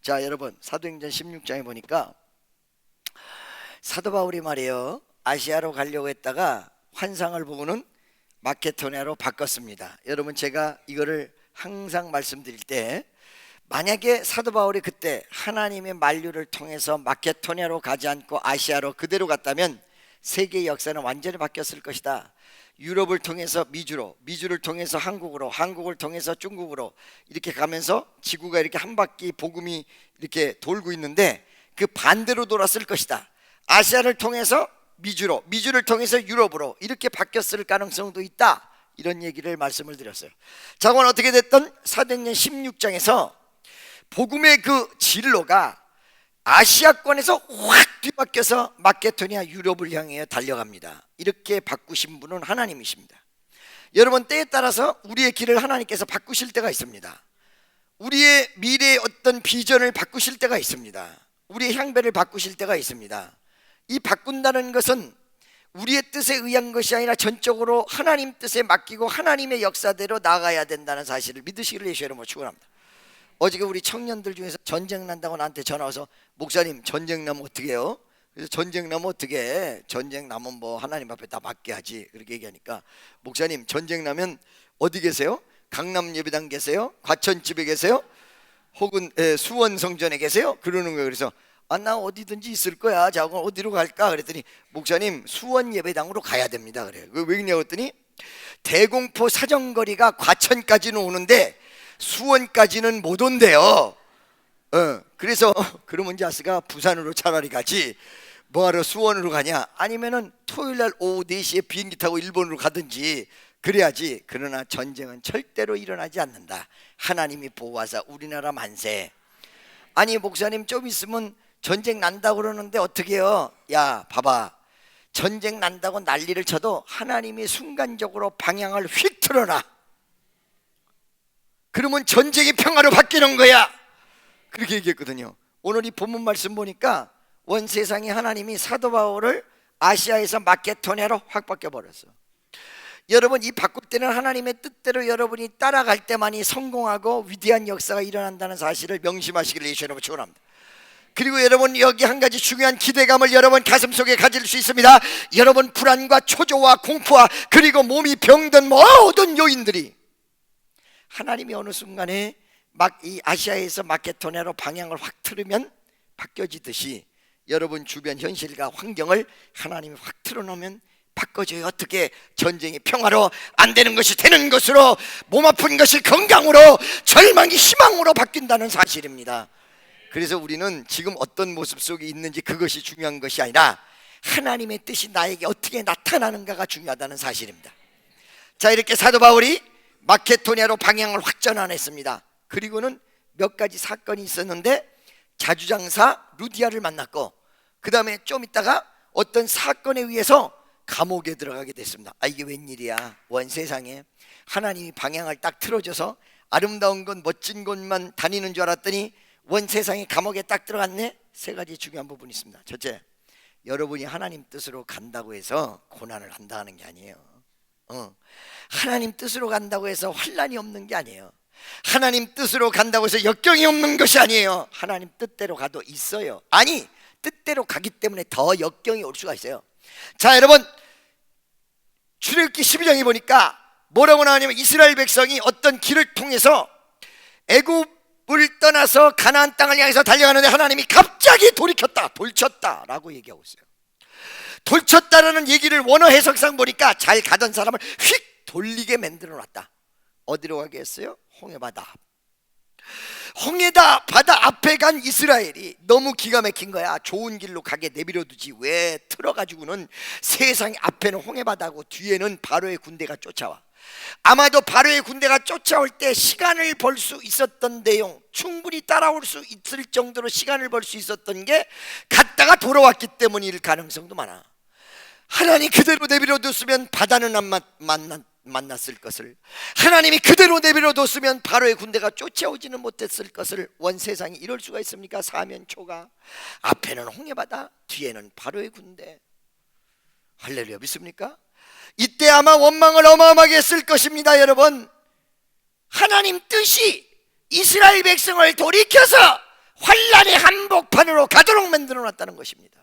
자, 여러분, 사도행전 16장에 보니까 사도 바울이 말이에요, 아시아로 가려고 했다가 환상을 보고는 마케도니아로 바꿨습니다. 여러분, 제가 이거를 항상 말씀드릴 때, 만약에 사도 바울이 그때 하나님의 만류를 통해서 마케도니아로 가지 않고 아시아로 그대로 갔다면 세계의 역사는 완전히 바뀌었을 것이다. 유럽을 통해서 미주로, 미주를 통해서 한국으로, 한국을 통해서 중국으로 이렇게 가면서 지구가 이렇게 한 바퀴 복음이 이렇게 돌고 있는데 그 반대로 돌았을 것이다. 아시아를 통해서 미주로, 미주를 통해서 유럽으로 이렇게 바뀌었을 가능성도 있다. 이런 얘기를 말씀을 드렸어요. 자, 그건 어떻게 됐든 사도행전 16장에서 복음의 그 진로가 아시아권에서 확 뒤바뀌어서 마케도니아 유럽을 향해 달려갑니다. 이렇게 바꾸신 분은 하나님이십니다. 여러분, 때에 따라서 우리의 길을 하나님께서 바꾸실 때가 있습니다. 우리의 미래의 어떤 비전을 바꾸실 때가 있습니다. 우리의 향배를 바꾸실 때가 있습니다. 이 바꾼다는 것은 우리의 뜻에 의한 것이 아니라 전적으로 하나님 뜻에 맡기고 하나님의 역사대로 나가야 된다는 사실을 믿으시기를 예수 이름으로 축원합니다. 어저께 우리 청년들 중에서 전쟁 난다고 나한테 전화 와서, 목사님 전쟁 나면 어떻게 해요? 그래서 전쟁 나면 어떻게 해? 전쟁 나면 뭐 하나님 앞에 다 맡게 하지. 그렇게 얘기하니까, 목사님 전쟁 나면 어디 계세요? 강남 예배당 계세요? 과천집에 계세요? 혹은 수원 성전에 계세요? 그러는 거예요. 그래서 나 어디든지 있을 거야. 자, 그럼 어디로 갈까? 그랬더니, 목사님 수원 예배당으로 가야 됩니다. 그래요. 왜 그러냐고 했더니, 대공포 사정거리가 과천까지는 오는데 수원까지는 못 온대요. 그래서 그러면 자스가 부산으로 차라리 가지 뭐하러 수원으로 가냐? 아니면은 토요일날 오후 4시에 비행기 타고 일본으로 가든지 그래야지. 그러나 전쟁은 절대로 일어나지 않는다. 하나님이 보호하사 우리나라 만세. 아니, 목사님 좀 있으면 전쟁 난다고 그러는데 어떻게 해요? 야, 봐봐, 전쟁 난다고 난리를 쳐도 하나님이 순간적으로 방향을 휙 틀어놔. 그러면 전쟁이 평화로 바뀌는 거야. 그렇게 얘기했거든요. 오늘 이 본문 말씀 보니까 원 세상에 하나님이 사도 바울을 아시아에서 마케도니아로 확 바꿔버렸어. 여러분, 이 바꿀 때는 하나님의 뜻대로 여러분이 따라갈 때만이 성공하고 위대한 역사가 일어난다는 사실을 명심하시기를 예수 이름으로 축원합니다. 그리고 여러분, 여기 한 가지 중요한 기대감을 여러분 가슴속에 가질 수 있습니다. 여러분, 불안과 초조와 공포와 그리고 몸이 병든 모든 요인들이 하나님이 어느 순간에 막 이 아시아에서 마케도니아로 방향을 확 틀으면 바뀌어지듯이 여러분 주변 현실과 환경을 하나님이 확 틀어놓으면 바꿔줘요. 어떻게? 전쟁이 평화로, 안 되는 것이 되는 것으로, 몸 아픈 것이 건강으로, 절망이 희망으로 바뀐다는 사실입니다. 그래서 우리는 지금 어떤 모습 속에 있는지 그것이 중요한 것이 아니라 하나님의 뜻이 나에게 어떻게 나타나는가가 중요하다는 사실입니다. 자, 이렇게 사도 바울이 마케도니아로 방향을 확 전환했습니다. 그리고는 몇 가지 사건이 있었는데, 자주장사 루디아를 만났고, 그 다음에 좀 있다가 어떤 사건에 의해서 감옥에 들어가게 됐습니다. 이게 웬일이야? 원 세상에 하나님이 방향을 딱 틀어줘서 아름다운 건 멋진 곳만 다니는 줄 알았더니 원 세상에 감옥에 딱 들어갔네. 세 가지 중요한 부분이 있습니다. 첫째, 여러분이 하나님 뜻으로 간다고 해서 고난을 한다는 게 아니에요. 하나님 뜻으로 간다고 해서 환난이 없는 게 아니에요. 하나님 뜻으로 간다고 해서 역경이 없는 것이 아니에요. 하나님 뜻대로 가도 있어요. 아니, 뜻대로 가기 때문에 더 역경이 올 수가 있어요. 자, 여러분, 출애굽기 12장에 보니까 뭐라고 나오냐면, 이스라엘 백성이 어떤 길을 통해서 애굽을 떠나서 가나안 땅을 향해서 달려가는데 하나님이 갑자기 돌쳤다 라고 얘기하고 있어요. 돌쳤다라는 얘기를 원어 해석상 보니까 잘 가던 사람을 휙 돌리게 만들어 놨다. 어디로 가게 했어요? 홍해바다 앞. 홍해다 바다 앞에 간 이스라엘이 너무 기가 막힌 거야. 좋은 길로 가게 내버려 두지 왜 틀어가지고는 세상 앞에는 홍해바다고 뒤에는 바로의 군대가 쫓아와. 아마도 바로의 군대가 쫓아올 때 시간을 벌 수 있었던 내용, 충분히 따라올 수 있을 정도로 시간을 벌 수 있었던 게 갔다가 돌아왔기 때문일 가능성도 많아. 하나님 그대로 내버려 뒀으면 바다는 안 만났을 것을, 하나님이 그대로 내버려 뒀으면 바로의 군대가 쫓아오지는 못했을 것을. 원 세상이 이럴 수가 있습니까? 사면초가 앞에는 홍해바다, 뒤에는 바로의 군대. 할렐루야, 믿습니까? 이때 아마 원망을 어마어마하게 했을 것입니다. 여러분, 하나님 뜻이 이스라엘 백성을 돌이켜서 안으로 가도록 만들어 놨다는 것입니다.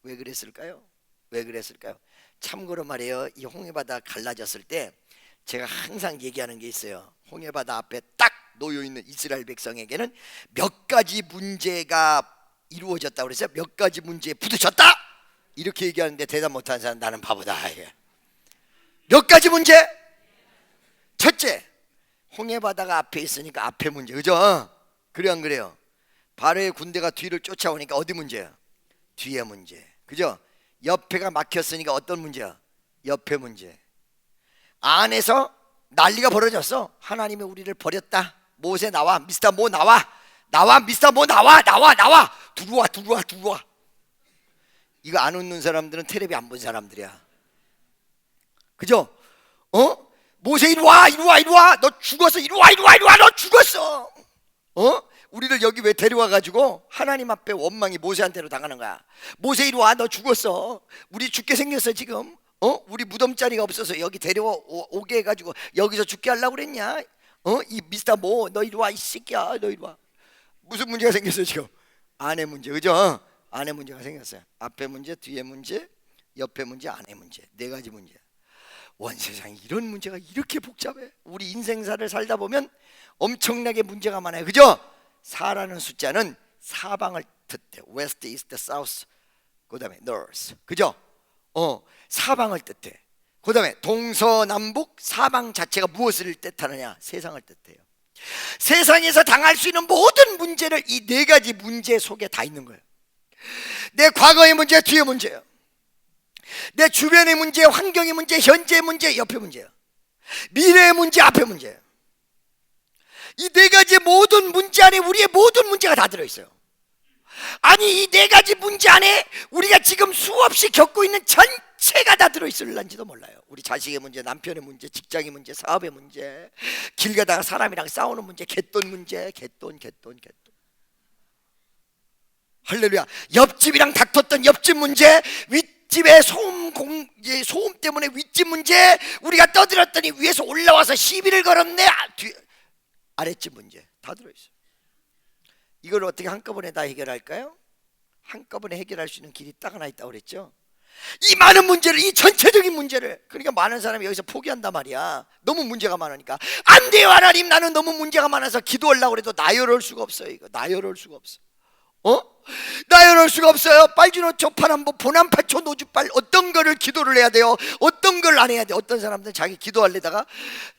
왜 그랬을까요? 왜 그랬을까요? 참고로 말이에요, 이 홍해바다 갈라졌을 때 제가 항상 얘기하는 게 있어요. 홍해바다 앞에 딱 놓여있는 이스라엘 백성에게는 몇 가지 문제가 이루어졌다고 그랬어요. 몇 가지 문제에 부딪혔다 이렇게 얘기하는데 대답 못하는 사람 나는 바보다. 몇 가지 문제? 첫째, 홍해바다가 앞에 있으니까 앞에 문제, 그죠? 그래 안 그래요? 바로의 군대가 뒤를 쫓아오니까 어디 문제야? 뒤에 문제, 그죠? 옆에가 막혔으니까 어떤 문제야? 옆에 문제. 안에서 난리가 벌어졌어. 하나님이 우리를 버렸다. 모세 나와, 미스터 모 나와, 나와 미스터 모 나와, 나와 들어와. 이거 안 웃는 사람들은 텔레비 안 본 사람들이야, 그죠? 모세 이리 와, 너 죽었어. 이리 와, 너 죽었어. 우리를 여기 왜 데려와 가지고 하나님 앞에 원망이 모세한테로 당하는 거야. 모세 이리 와, 너 죽었어. 우리 죽게 생겼어 지금. 우리 무덤 자리가 없어서 여기 데려와 오게 해가지고 여기서 죽게 하려고 그랬냐? 이 미스터 모, 너 이리 와, 이 새끼야, 너 이리 와. 무슨 문제가 생겼어 지금? 안에 문제, 그죠? 안에 문제가 생겼어요. 앞에 문제, 뒤에 문제, 옆에 문제, 안에 문제, 네 가지 문제. 원 세상에 이런 문제가 이렇게 복잡해. 우리 인생사를 살다 보면 엄청나게 문제가 많아요, 그죠? 4라는 숫자는 사방을 뜻해. West, East, South, 그 다음에 North, 그죠? 사방을 뜻해. 그 다음에 동서남북, 사방 자체가 무엇을 뜻하느냐? 세상을 뜻해요. 세상에서 당할 수 있는 모든 문제를 이 네 가지 문제 속에 다 있는 거예요. 내 과거의 문제, 뒤의 문제예요. 내 주변의 문제, 환경의 문제, 현재의 문제, 옆의 문제예요. 미래의 문제, 앞의 문제예요. 이 네 가지 모든 문제 안에 우리의 모든 문제가 다 들어있어요. 아니, 이 네 가지 문제 안에 우리가 지금 수없이 겪고 있는 전체가 다 들어있을런지도 몰라요. 우리 자식의 문제, 남편의 문제, 직장의 문제, 사업의 문제, 길 가다가 사람이랑 싸우는 문제, 갯돈 문제, 갯돈. 할렐루야. 옆집이랑 다퉜던 옆집 문제, 윗집에 소음 때문에 윗집 문제, 우리가 떠들었더니 위에서 올라와서 시비를 걸었네. 아랫집 문제 다 들어있어요. 이걸 어떻게 한꺼번에 다 해결할까요? 한꺼번에 해결할 수 있는 길이 딱 하나 있다고 그랬죠. 이 많은 문제를, 이 전체적인 문제를, 그러니까 많은 사람이 여기서 포기한단 말이야. 너무 문제가 많으니까. 안 돼요 하나님, 나는 너무 문제가 많아서 기도하려고 해도 나열할 수가 없어요. 이거 나열할 수가 없어. 나열할 수가 없어요. 빨주노 조파남보 보남파초 노주빨, 어떤 거를 기도를 해야 돼요, 어떤 걸 안 해야 돼. 어떤 사람들은 자기 기도하려다가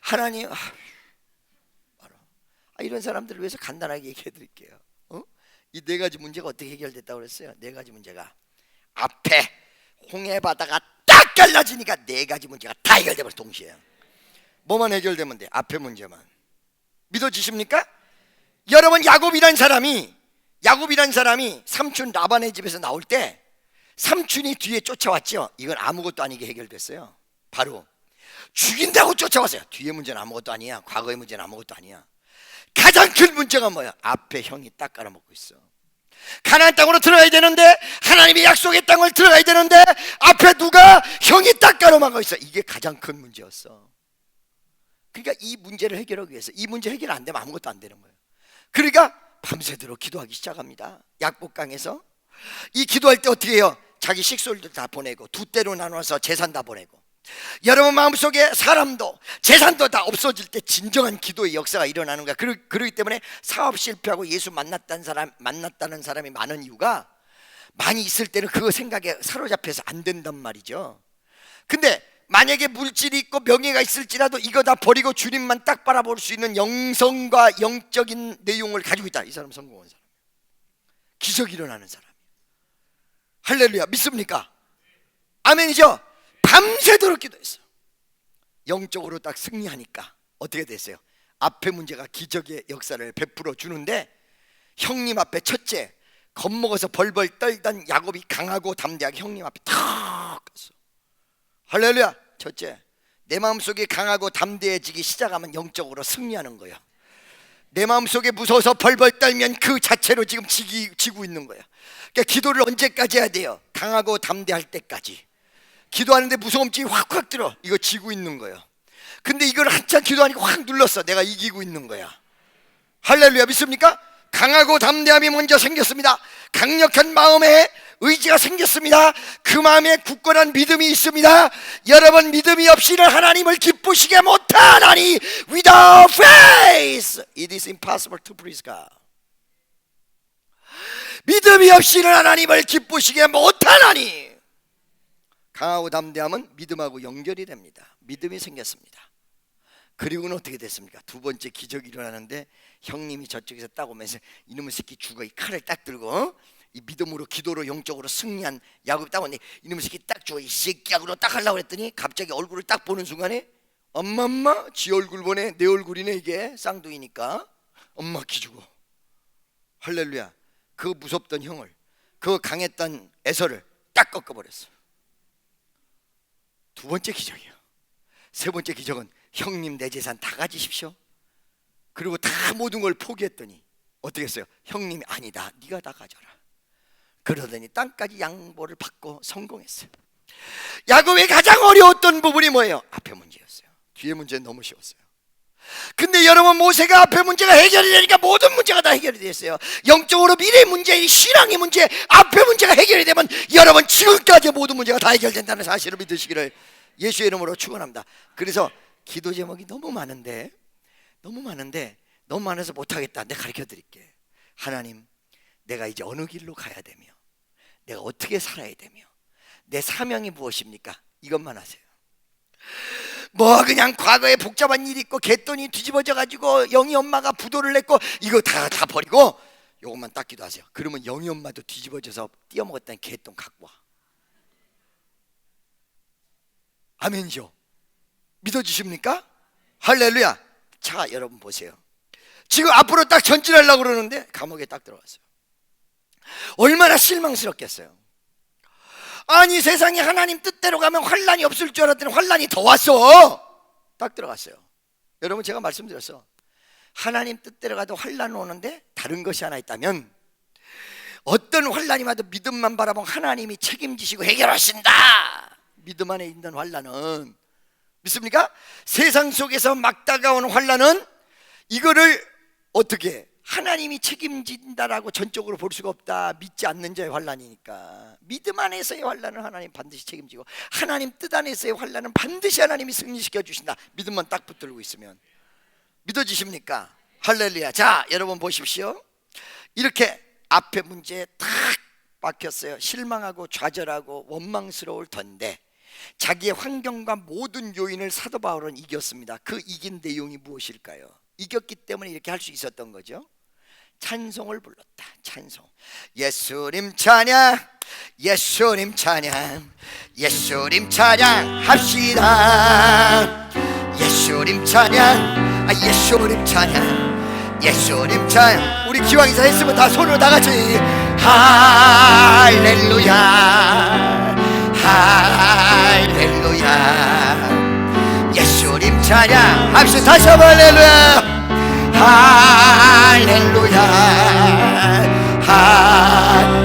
하나님, 이런 사람들을 위해서 간단하게 얘기해 드릴게요. 이 네 가지 문제가 어떻게 해결됐다고 그랬어요? 네 가지 문제가 앞에 홍해바다가 딱 갈라지니까 네 가지 문제가 다 해결돼 버려. 동시에 뭐만 해결되면 돼? 앞에 문제만. 믿어지십니까? 여러분, 야곱이란 사람이 삼촌 라반의 집에서 나올 때 삼촌이 뒤에 쫓아왔죠. 이건 아무것도 아니게 해결됐어요. 바로 죽인다고 쫓아왔어요. 뒤에 문제는 아무것도 아니야. 과거의 문제는 아무것도 아니야. 가장 큰 문제가 뭐야? 앞에 형이 딱 깔아먹고 있어. 가나안 땅으로 들어가야 되는데, 하나님의 약속의 땅을 들어가야 되는데, 앞에 누가 형이 딱 깔아먹고 있어. 이게 가장 큰 문제였어. 그러니까 이 문제를 해결하기 위해서, 이 문제 해결 안 되면 아무것도 안 되는 거예요. 그러니까 밤새도록 기도하기 시작합니다. 약복강에서. 이 기도할 때 어떻게 해요? 자기 식솔도 다 보내고, 두 때로 나눠서 재산 다 보내고, 여러분 마음속에 사람도 재산도 다 없어질 때 진정한 기도의 역사가 일어나는 거야. 그렇기 때문에 사업 실패하고 예수 만났다는 사람이 많은 이유가, 많이 있을 때는 그 생각에 사로잡혀서 안 된단 말이죠. 근데 만약에 물질이 있고 명예가 있을지라도 이거 다 버리고 주님만 딱 바라볼 수 있는 영성과 영적인 내용을 가지고 있다. 이 사람 성공한 사람, 기적이 일어나는 사람. 할렐루야. 믿습니까? 아멘이죠? 밤새도록 기도했어. 영적으로 딱 승리하니까 어떻게 됐어요? 앞에 문제가 기적의 역사를 베풀어 주는데, 형님 앞에 첫째 겁먹어서 벌벌 떨던 야곱이 강하고 담대하게 형님 앞에 탁 갔어. 할렐루야. 첫째, 내 마음속에 강하고 담대해지기 시작하면 영적으로 승리하는 거야. 내 마음속에 무서워서 벌벌 떨면 그 자체로 지금 지고 있는 거야. 그러니까 기도를 언제까지 해야 돼요? 강하고 담대할 때까지. 기도하는데 무서움증이 확 들어. 이거 지고 있는 거예요. 근데 이걸 한참 기도하니까 확 눌렀어. 내가 이기고 있는 거야. 할렐루야. 믿습니까? 강하고 담대함이 먼저 생겼습니다. 강력한 마음에 의지가 생겼습니다. 그 마음에 굳건한 믿음이 있습니다. 여러분, 믿음이 없이는 하나님을 기쁘시게 못하나니 without faith it is impossible to please God. 믿음이 없이는 하나님을 기쁘시게 못하나니. 강하고 담대함은 믿음하고 연결이 됩니다. 믿음이 생겼습니다. 그리고는 어떻게 됐습니까? 두 번째 기적이 일어나는데 형님이 저쪽에서 딱 오면서 이놈의 새끼 죽어, 이 칼을 딱 들고 이 믿음으로 기도로 영적으로 승리한 야곱이 딱 오니 이놈의 새끼 딱 죽어, 이 새끼하고 딱 하려고 했더니 갑자기 얼굴을 딱 보는 순간에 엄마 지 얼굴 보네, 내 얼굴이네, 이게 쌍둥이니까 엄마 기 죽어. 할렐루야. 그 무섭던 형을, 그 강했던 에서를 딱 꺾어버렸어. 두 번째 기적이요. 세 번째 기적은 형님 내 재산 다 가지십시오. 그리고 다 모든 걸 포기했더니 어떻게 했어요? 형님이 아니다, 네가 다 가져라. 그러더니 땅까지 양보를 받고 성공했어요. 야곱의 가장 어려웠던 부분이 뭐예요? 앞에 문제였어요. 뒤에 문제는 너무 쉬웠어요. 근데 여러분, 모세가 앞에 문제가 해결이 되니까 모든 문제가 다 해결이 됐어요. 영적으로 미래 문제, 신앙의 문제, 앞에 문제가 해결이 되면 여러분 지금까지 모든 문제가 다 해결된다는 사실을 믿으시기를 예수의 이름으로 축원합니다. 그래서 기도 제목이 너무 많아서 못하겠다. 내가 가르쳐 드릴게. 하나님, 내가 이제 어느 길로 가야 되며 내가 어떻게 살아야 되며 내 사명이 무엇입니까? 이것만 하세요. 뭐 그냥 과거에 복잡한 일이 있고 갯돈이 뒤집어져 가지고 영희 엄마가 부도를 냈고 이거 다 버리고 이것만 딱 기도하세요. 그러면 영희 엄마도 뒤집어져서 띄어먹었다는 갯돈 갖고 와. 아멘이죠? 믿어주십니까? 할렐루야. 자, 여러분 보세요. 지금 앞으로 딱 전진하려고 그러는데 감옥에 딱 들어갔어요. 얼마나 실망스럽겠어요. 아니, 세상에 하나님 뜻대로 가면 환난이 없을 줄 알았더니 환난이 더 왔어. 딱 들어갔어요. 여러분, 제가 말씀드렸어. 하나님 뜻대로 가도 환난은 오는데 다른 것이 하나 있다면, 어떤 환난이 와도 믿음만 바라보면 하나님이 책임지시고 해결하신다. 믿음 안에 있는 환난은, 믿습니까? 세상 속에서 막 다가오는 환난은 이거를 어떻게 하나님이 책임진다라고 전적으로 볼 수가 없다. 믿지 않는 자의 환난이니까. 믿음 안에서의 환난은 하나님 반드시 책임지고 하나님 뜻 안에서의 환난은 반드시 하나님이 승리시켜 주신다. 믿음만 딱 붙들고 있으면. 믿어지십니까? 할렐루야. 자, 여러분 보십시오. 이렇게 앞에 문제에 탁 막혔어요. 실망하고 좌절하고 원망스러울 텐데 자기의 환경과 모든 요인을 사도 바울은 이겼습니다. 그 이긴 내용이 무엇일까요? 이겼기 때문에 이렇게 할 수 있었던 거죠. 찬송을 불렀다. 찬송. 예수님 찬양, 예수님 찬양, 예수님 찬양 합시다. 예수님 찬양, 예수님 찬양, 예수님 찬양. 우리 기왕이사 했으면 다 손으로 다 같이 할렐루야, 할렐루야. 예수님 찬양 합시다. 다시 한번 할렐루야, 할렐루야,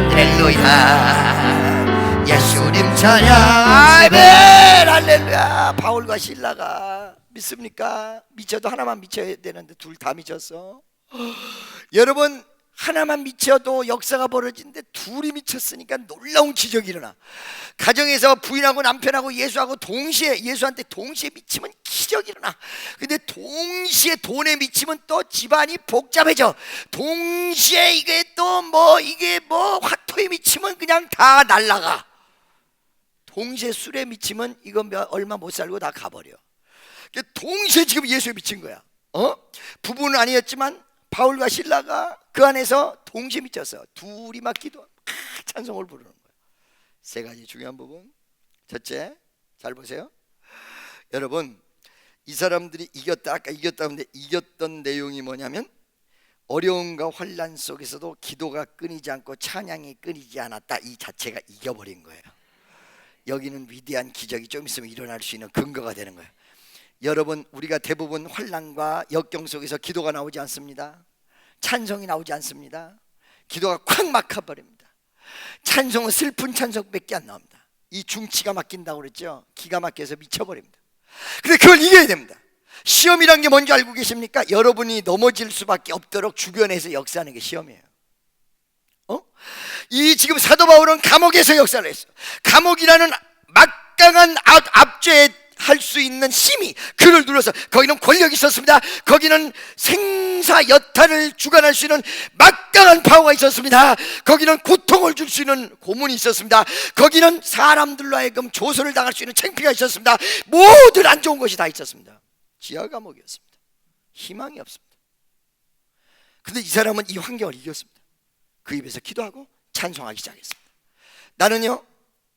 할렐루야. 예수님 찬양. 아멘. 할렐루야. 바울과 실라가 믿습니까? 미쳐도 하나만 미쳐야 되는데 둘 다 미쳤어. 여러분, 하나만 미쳐도 역사가 벌어지는데 둘이 미쳤으니까 놀라운 기적이 일어나. 가정에서 부인하고 남편하고 예수하고 동시에, 예수한테 동시에 미치면 기적이 일어나. 근데 동시에 돈에 미치면 또 집안이 복잡해져. 동시에 이게 또 이게 화토에 미치면 그냥 다 날라가. 동시에 술에 미치면 이거 얼마 못 살고 다 가버려. 동시에 지금 예수에 미친 거야. 부부는 아니었지만 바울과 실라가 그 안에서 동시에 미쳤어. 둘이 막 기도하고 찬송을 부르는 거예요. 세 가지 중요한 부분. 첫째, 잘 보세요. 여러분, 이 사람들이 이겼다. 아까 이겼다는데 이겼던 내용이 뭐냐면 어려움과 환난 속에서도 기도가 끊이지 않고 찬양이 끊이지 않았다. 이 자체가 이겨버린 거예요. 여기는 위대한 기적이 좀 있으면 일어날 수 있는 근거가 되는 거예요. 여러분, 우리가 대부분 환난과 역경 속에서 기도가 나오지 않습니다. 찬송이 나오지 않습니다. 기도가 콱 막혀버립니다. 찬송은 슬픈 찬송밖에 안 나옵니다. 이 중치가 막힌다고 그랬죠. 기가 막혀서 미쳐버립니다. 근데 그걸 이겨야 됩니다. 시험이란 게 뭔지 알고 계십니까? 여러분이 넘어질 수밖에 없도록 주변에서 역사하는 게 시험이에요. 이 지금 사도 바울은 감옥에서 역사를 했어. 감옥이라는 막강한 압제에 할 수 있는 힘이 그를 눌러서, 거기는 권력이 있었습니다. 거기는 생사여탈을 주관할 수 있는 막강한 파워가 있었습니다. 거기는 고통을 줄 수 있는 고문이 있었습니다. 거기는 사람들로 하여금 조소를 당할 수 있는 창피가 있었습니다. 모든 안 좋은 것이 다 있었습니다. 지하 감옥이었습니다. 희망이 없습니다. 근데 이 사람은 이 환경을 이겼습니다. 그 입에서 기도하고 찬송하기 시작했습니다. 나는요,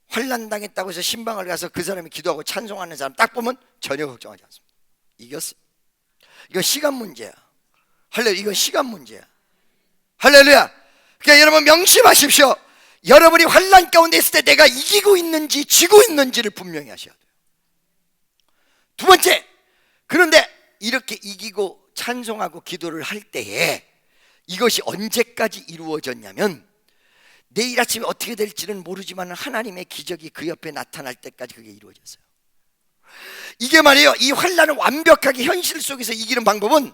환난 당했다고 해서 신방을 가서 그 사람이 기도하고 찬송하는 사람 딱 보면 전혀 걱정하지 않습니다. 이겼어. 이거 시간 문제야. 할렐루야. 이건 시간 문제야. 할렐루야. 그러니까 여러분 명심하십시오. 여러분이 환난 가운데 있을 때 내가 이기고 있는지 지고 있는지를 분명히 하셔야 돼요. 두 번째, 그런데 이렇게 이기고 찬송하고 기도를 할 때에 이것이 언제까지 이루어졌냐면, 내일 아침에 어떻게 될지는 모르지만 하나님의 기적이 그 옆에 나타날 때까지 그게 이루어졌어요. 이게 말이에요, 이 환난을 완벽하게 현실 속에서 이기는 방법은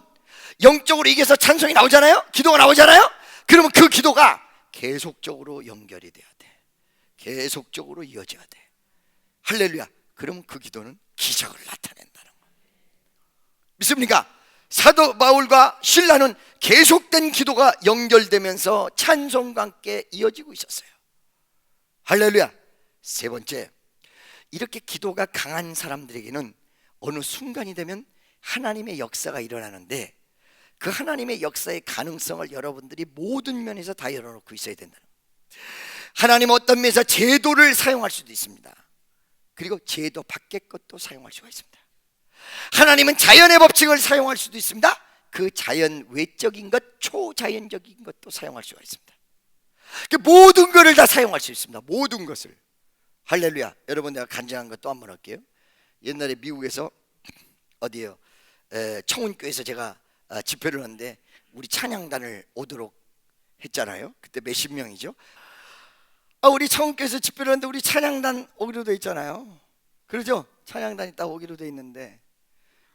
영적으로 이겨서 찬송이 나오잖아요, 기도가 나오잖아요. 그러면 그 기도가 계속적으로 연결이 돼야 돼. 계속적으로 이어져야 돼. 할렐루야. 그러면 그 기도는 기적을 나타낸다는 거예요. 믿습니까? 사도 바울과 실라는 계속된 기도가 연결되면서 찬송과 함께 이어지고 있었어요. 할렐루야. 세 번째, 이렇게 기도가 강한 사람들에게는 어느 순간이 되면 하나님의 역사가 일어나는데, 그 하나님의 역사의 가능성을 여러분들이 모든 면에서 다 열어놓고 있어야 된다는 거예요. 하나님 어떤 면에서 제도를 사용할 수도 있습니다. 그리고 제도 밖의 것도 사용할 수가 있습니다. 하나님은 자연의 법칙을 사용할 수도 있습니다. 그 자연 외적인 것, 초자연적인 것도 사용할 수가 있습니다. 모든 것을 다 사용할 수 있습니다. 모든 것을. 할렐루야. 여러분, 내가 간증한 것 또 한 번 할게요. 옛날에 미국에서 어디에요, 청운교에서 제가 집회를 하는데 우리 찬양단을 오도록 했잖아요. 그때 몇십 명이죠. 우리 청운교에서 집회를 하는데 우리 찬양단 오기로 돼 있잖아요. 그러죠? 찬양단이 딱 오기로 돼 있는데,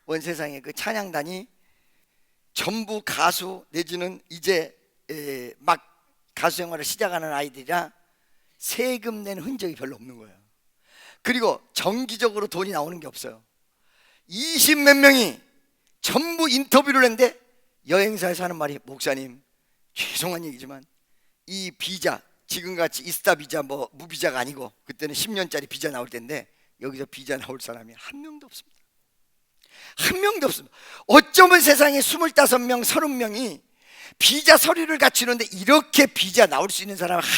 온 세상에 그 찬양단이 전부 가수 내지는 이제 막 가수 생활을 시작하는 아이들이라 세금 낸 흔적이 별로 없는 거예요. 그리고 정기적으로 돈이 나오는 게 없어요. 20몇 명이 전부 인터뷰를 했는데, 여행사에서 하는 말이, 목사님 죄송한 얘기지만 이 비자, 지금같이 이스타 비자, 뭐 무비자가 아니고 그때는 10년짜리 비자 나올 텐데, 여기서 비자 나올 사람이 한 명도 없습니다. 한 명도 없습니다. 어쩌면 세상에 25명, 30명이 비자 서류를 갖추는데 이렇게 비자 나올 수 있는 사람 한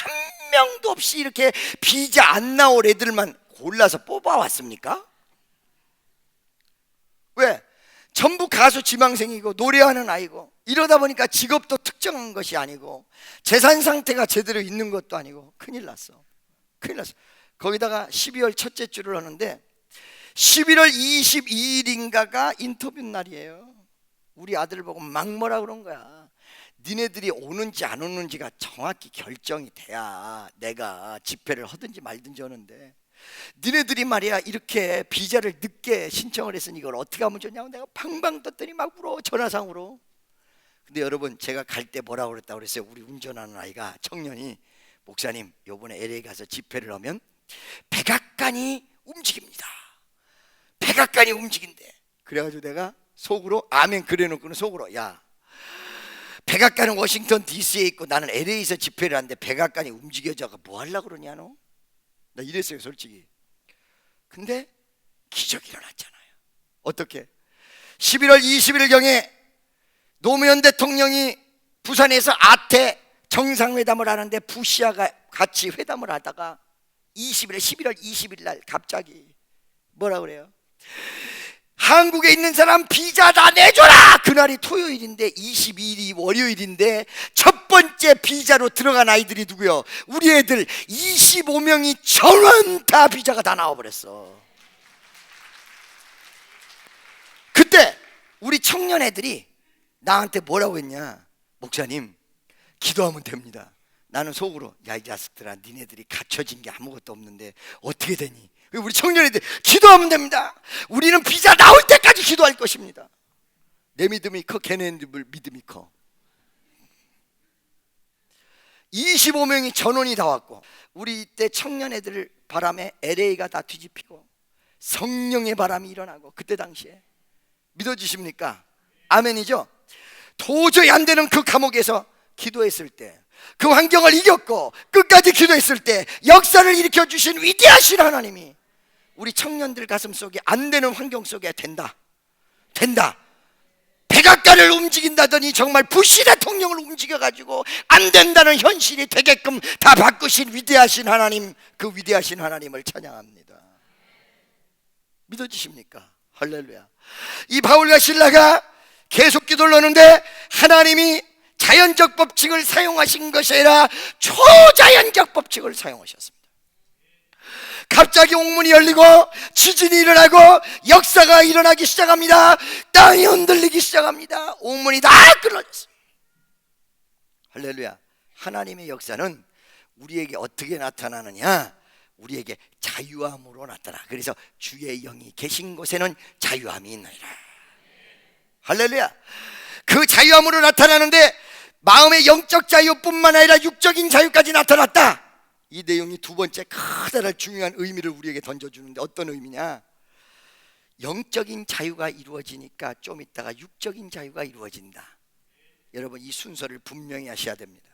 명도 없이 이렇게 비자 안 나올 애들만 골라서 뽑아왔습니까? 왜? 전부 가수 지망생이고 노래하는 아이고, 이러다 보니까 직업도 특정한 것이 아니고 재산 상태가 제대로 있는 것도 아니고 큰일 났어. 큰일 났어. 거기다가 12월 첫째 주를 하는데 11월 22일인가가 인터뷰 날이에요. 우리 아들을 보고 막 뭐라 그런 거야. 니네들이 오는지 안 오는지가 정확히 결정이 돼야 내가 집회를 하든지 말든지 하는데, 니네들이 말이야 이렇게 비자를 늦게 신청을 했으니 이걸 어떻게 하면 좋냐고 내가 팡팡 떴더니 막 울어, 전화상으로. 근데 여러분, 제가 갈 때 뭐라고 그랬다고 그랬어요? 우리 운전하는 아이가, 청년이, 목사님 요번에 LA 가서 집회를 하면 백악관이 움직입니다. 백악관이 움직인대. 그래가지고 내가 속으로 아멘 그래놓고는 속으로, 야, 백악관은 워싱턴 DC에 있고 나는 LA에서 집회를 하는데 백악관이 움직여져가 뭐 하려고 그러냐 너? 나 이랬어요 솔직히. 근데 기적이 일어났잖아요. 어떻게? 11월 20일경에 노무현 대통령이 부산에서 아태 정상회담을 하는데 부시아가 같이 회담을 하다가 11월 20일 날 갑자기 뭐라 그래요? 한국에 있는 사람 비자 다 내줘라! 그날이 토요일인데 22일이 월요일인데 첫 번째 비자로 들어간 아이들이 누구요? 우리 애들 25명이 전원 다 비자가 다 나와버렸어. 그때 우리 청년 애들이 나한테 뭐라고 했냐? 목사님 기도하면 됩니다. 나는 속으로 야, 이 자식들아, 니네들이 갖춰진 게 아무것도 없는데 어떻게 되니? 우리 청년애들 기도하면 됩니다. 우리는 비자 나올 때까지 기도할 것입니다. 내 믿음이 커, 걔네들 믿음이 커. 25명이 전원이 다 왔고, 우리 이때 청년애들 바람에 LA가 다 뒤집히고 성령의 바람이 일어나고, 그때 당시에 믿어지십니까? 아멘이죠? 도저히 안 되는 그 감옥에서 기도했을 때, 그 환경을 이겼고 끝까지 기도했을 때 역사를 일으켜 주신 위대하신 하나님이 우리 청년들 가슴 속에 안 되는 환경 속에 된다. 백악관을 움직인다더니 정말 부시 대통령을 움직여가지고 안 된다는 현실이 되게끔 다 바꾸신 위대하신 하나님, 그 위대하신 하나님을 찬양합니다. 믿어지십니까? 할렐루야. 이 바울과 실라가 계속 기도를 하는데 하나님이 자연적 법칙을 사용하신 것이 아니라 초자연적 법칙을 사용하셨습니다. 갑자기 옥문이 열리고 지진이 일어나고 역사가 일어나기 시작합니다. 땅이 흔들리기 시작합니다. 옥문이 다 끊어졌어요. 할렐루야. 하나님의 역사는 우리에게 어떻게 나타나느냐? 우리에게 자유함으로 나타나. 그래서 주의 영이 계신 곳에는 자유함이 있느니라. 할렐루야. 그 자유함으로 나타나는데 마음의 영적 자유뿐만 아니라 육적인 자유까지 나타났다. 이 내용이 두 번째 커다란 중요한 의미를 우리에게 던져주는데, 어떤 의미냐? 영적인 자유가 이루어지니까 좀 있다가 육적인 자유가 이루어진다. 여러분, 이 순서를 분명히 하셔야 됩니다.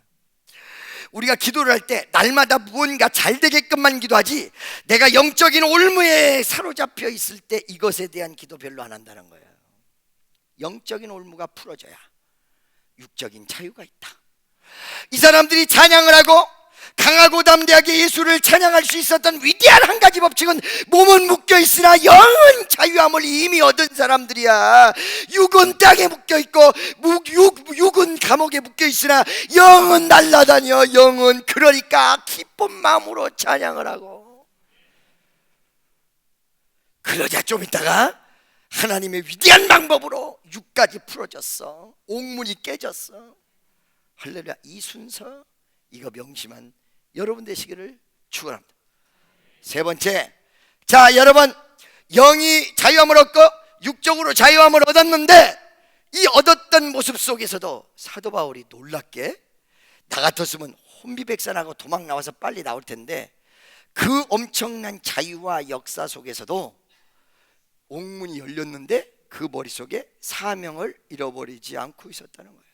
우리가 기도를 할 때 날마다 무언가 잘 되게끔만 기도하지, 내가 영적인 올무에 사로잡혀 있을 때 이것에 대한 기도 별로 안 한다는 거예요. 영적인 올무가 풀어져야 육적인 자유가 있다. 이 사람들이 찬양을 하고 강하고 담대하게 예수를 찬양할 수 있었던 위대한 한 가지 법칙은, 몸은 묶여있으나 영은 자유함을 이미 얻은 사람들이야. 육은 땅에 묶여있고 육은 감옥에 묶여있으나 영은 날아다녀. 영은 그러니까 기쁜 마음으로 찬양을 하고, 그러자 좀 있다가 하나님의 위대한 방법으로 육까지 풀어졌어. 옥문이 깨졌어. 할렐루야. 이 순서, 이거 명심한 여러분 되시기를 축원합니다. 세 번째, 자 여러분, 영이 자유함을 얻고 육적으로 자유함을 얻었는데, 이 얻었던 모습 속에서도 사도 바울이 놀랍게, 나 같았으면 혼비백산하고 도망 나와서 빨리 나올 텐데, 그 엄청난 자유와 역사 속에서도 옥문이 열렸는데 그 머릿속에 사명을 잃어버리지 않고 있었다는 거예요.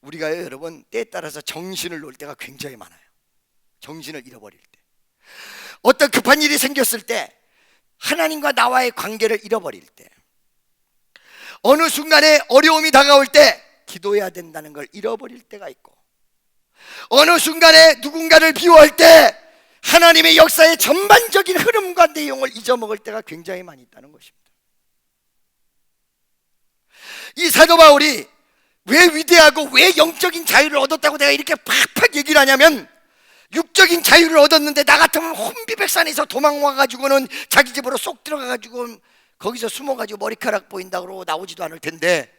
우리가요 여러분, 때에 따라서 정신을 놓을 때가 굉장히 많아요. 정신을 잃어버릴 때, 어떤 급한 일이 생겼을 때, 하나님과 나와의 관계를 잃어버릴 때, 어느 순간에 어려움이 다가올 때 기도해야 된다는 걸 잃어버릴 때가 있고, 어느 순간에 누군가를 비워할 때 하나님의 역사의 전반적인 흐름과 내용을 잊어먹을 때가 굉장히 많이 있다는 것입니다. 이 사도 바울이 왜 위대하고 왜 영적인 자유를 얻었다고 내가 이렇게 팍팍 얘기를 하냐면, 육적인 자유를 얻었는데 나 같으면 혼비백산에서 도망와가지고는 자기 집으로 쏙 들어가가지고 거기서 숨어가지고 머리카락 보인다고 그러고 나오지도 않을 텐데,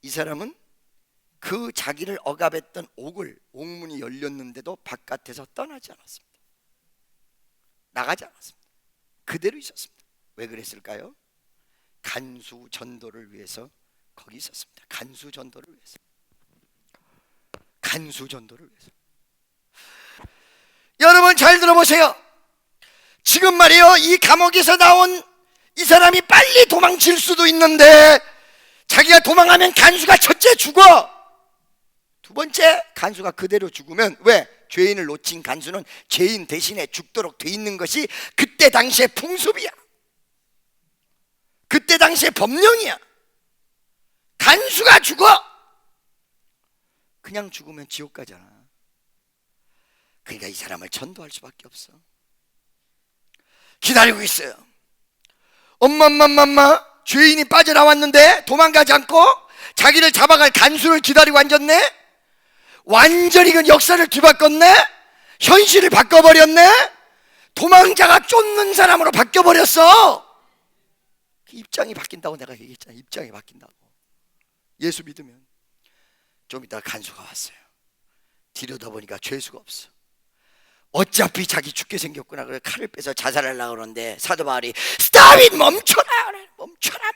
이 사람은 그 자기를 억압했던 옥문이 열렸는데도 바깥에서 떠나지 않았습니다. 나가지 않았습니다. 그대로 있었습니다. 왜 그랬을까요? 간수 전도를 위해서 거기 있었습니다. 간수 전도를 위해서. 여러분 잘 들어보세요. 지금 말이에요, 이 감옥에서 나온 이 사람이 빨리 도망칠 수도 있는데, 자기가 도망하면 간수가 첫째 죽어. 두 번째, 간수가 그대로 죽으면, 왜? 죄인을 놓친 간수는 죄인 대신에 죽도록 돼 있는 것이 그때 당시의 풍습이야. 그때 당시의 법령이야. 간수가 죽어. 그냥 죽으면 지옥 가잖아. 그러니까 이 사람을 전도할 수밖에 없어. 기다리고 있어요. 엄마 죄인이 빠져나왔는데 도망가지 않고 자기를 잡아갈 간수를 기다리고 앉았네. 완전히 그 역사를 뒤바꿨네. 현실을 바꿔버렸네. 도망자가 쫓는 사람으로 바뀌어버렸어. 그 입장이 바뀐다고 내가 얘기했잖아. 입장이 바뀐다고. 예수 믿으면. 좀 이따가 간수가 왔어요. 들여다보니까 죄수가 없어. 어차피 자기 죽게 생겼구나. 그래 칼을 빼서 자살하려고 그러는데 사도 바울이 스탑잇, 멈춰라 그래. 멈춰라.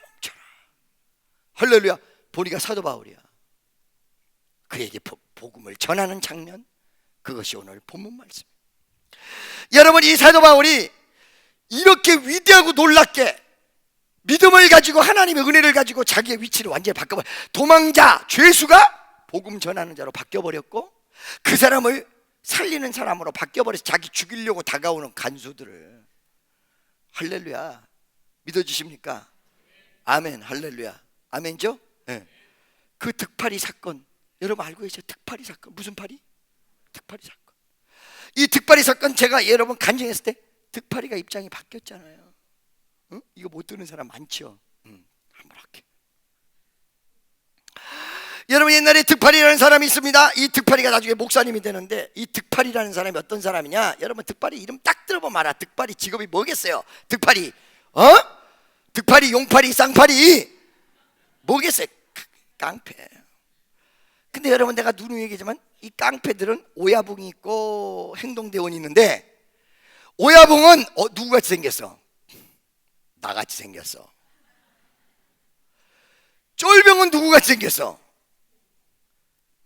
할렐루야. 보니까 사도 바울이야. 그에게 복음을 전하는 장면, 그것이 오늘 본문 말씀. 여러분, 이 사도 바울이 이렇게 위대하고 놀랍게 믿음을 가지고 하나님의 은혜를 가지고 자기의 위치를 완전히 바꿔버려. 도망자, 죄수가 복음 전하는 자로 바뀌어버렸고, 그 사람을 살리는 사람으로 바뀌어버려서 자기 죽이려고 다가오는 간수들을. 할렐루야. 믿어주십니까? 아멘. 할렐루야. 아멘죠? 네. 그 득파리 사건 여러분 알고 계세요? 득파리 사건. 무슨 파리? 득파리 사건. 이 득파리 사건 제가 여러분 간증했을 때 득파리가 입장이 바뀌었잖아요. 응? 이거 못 듣는 사람 많죠? 한번 할게. 여러분, 옛날에 득파리라는 사람이 있습니다. 이 득파리가 나중에 목사님이 되는데, 이 득파리라는 사람이 어떤 사람이냐? 여러분, 득파리 이름 딱 들어보면 알아. 득파리 직업이 뭐겠어요? 득파리, 득파리, 용파리, 쌍파리 뭐겠어요? 깡패. 근데 여러분, 내가 누누이 얘기하지만 이 깡패들은 오야붕이 있고 행동대원이 있는데, 오야붕은 누구같이 생겼어? 나같이 생겼어. 쫄병은 누구같이 생겼어?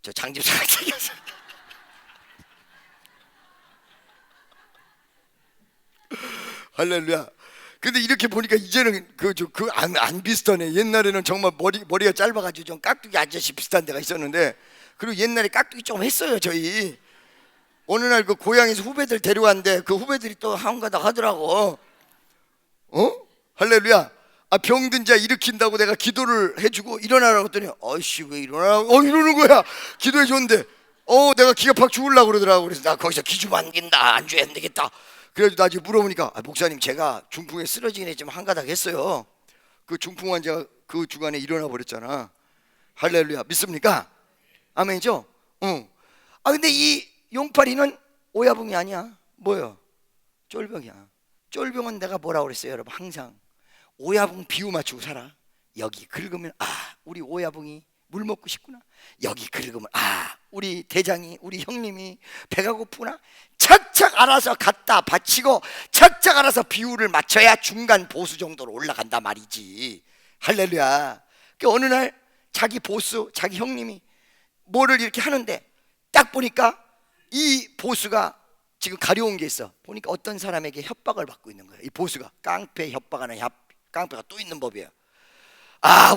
저 장집사같이 생겼어. 할렐루야. 근데 이렇게 보니까 이제는 안 비슷하네. 옛날에는 정말 머리가 짧아가지고 좀 깍두기 아저씨 비슷한 데가 있었는데, 그리고 옛날에 깍두기 좀 했어요. 저희 어느 날 그 고향에서 후배들 데려왔는데 그 후배들이 또 한가닥 하더라고. 할렐루야. 병든 자 일으킨다고 내가 기도를 해주고 일어나라고 했더니, 아이씨 왜 일어나라고 이러는 거야. 기도해 줬는데 내가 기가 팍 죽으려고 그러더라고. 그래서 나 거기서 기주면 안 된다, 안 줘야 안 되겠다. 그래가지고 나중에 물어보니까, 목사님 제가 중풍에 쓰러지긴 했지만 한가닥 했어요. 그 중풍 환자가 그 주간에 일어나 버렸잖아. 할렐루야. 믿습니까? 아멘이죠? 근데 이 용팔이는 오야붕이 아니야. 뭐예요? 쫄병이야. 쫄병은 내가 뭐라고 그랬어요 여러분? 항상 오야붕 비유 맞추고 살아. 여기 긁으면 우리 오야붕이 물 먹고 싶구나. 여기 긁으면 우리 대장이, 우리 형님이 배가 고프구나. 착착 알아서 갖다 바치고 착착 알아서 비율을 맞춰야 중간 보수 정도로 올라간단 말이지. 할렐루야. 어느 날 자기 보수, 자기 형님이 뭐를 이렇게 하는데 딱 보니까 이 보수가 지금 가려운 게 있어. 보니까 어떤 사람에게 협박을 받고 있는 거야. 이 보수가 깡패 협박하는 깡패가 또 있는 법이야.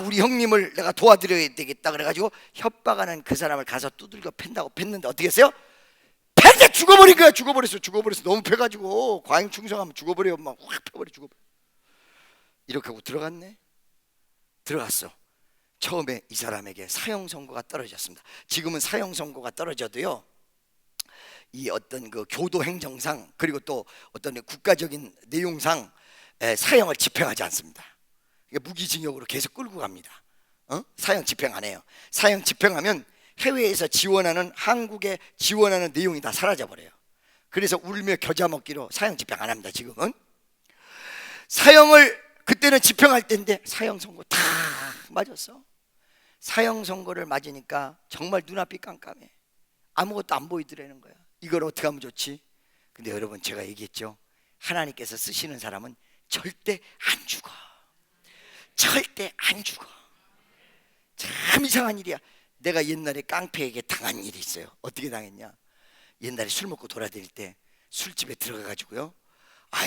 우리 형님을 내가 도와드려야 되겠다 그래가지고 협박하는 그 사람을 가서 두들겨 팬다고 팼는데 어떻게 했어요? 팬데 죽어버린 거야. 죽어버렸어. 너무 패가지고 과잉충성하면 죽어버려. 막 확 패버려. 죽어버려. 이렇게 하고 들어갔어. 처음에 이 사람에게 사형 선고가 떨어졌습니다. 지금은 사형 선고가 떨어져도요, 이 어떤 그 교도 행정상 그리고 또 어떤 국가적인 내용상 사형을 집행하지 않습니다. 무기징역으로 계속 끌고 갑니다. 사형 집행 안 해요. 사형 집행하면 해외에서 지원하는, 한국에 지원하는 내용이 다 사라져 버려요. 그래서 울며 겨자 먹기로 사형 집행 안 합니다. 지금은 사형을, 그때는 집행할 때인데 사형 선고 다 맞았어. 사형 선고를 맞으니까 정말 눈앞이 깜깜해. 아무것도 안 보이더라는 거야. 이걸 어떻게 하면 좋지? 근데 여러분, 제가 얘기했죠. 하나님께서 쓰시는 사람은 절대 안 죽어. 절대 안 죽어. 참 이상한 일이야. 내가 옛날에 깡패에게 당한 일이 있어요. 어떻게 당했냐? 옛날에 술 먹고 돌아다닐 때 술집에 들어가가지고요,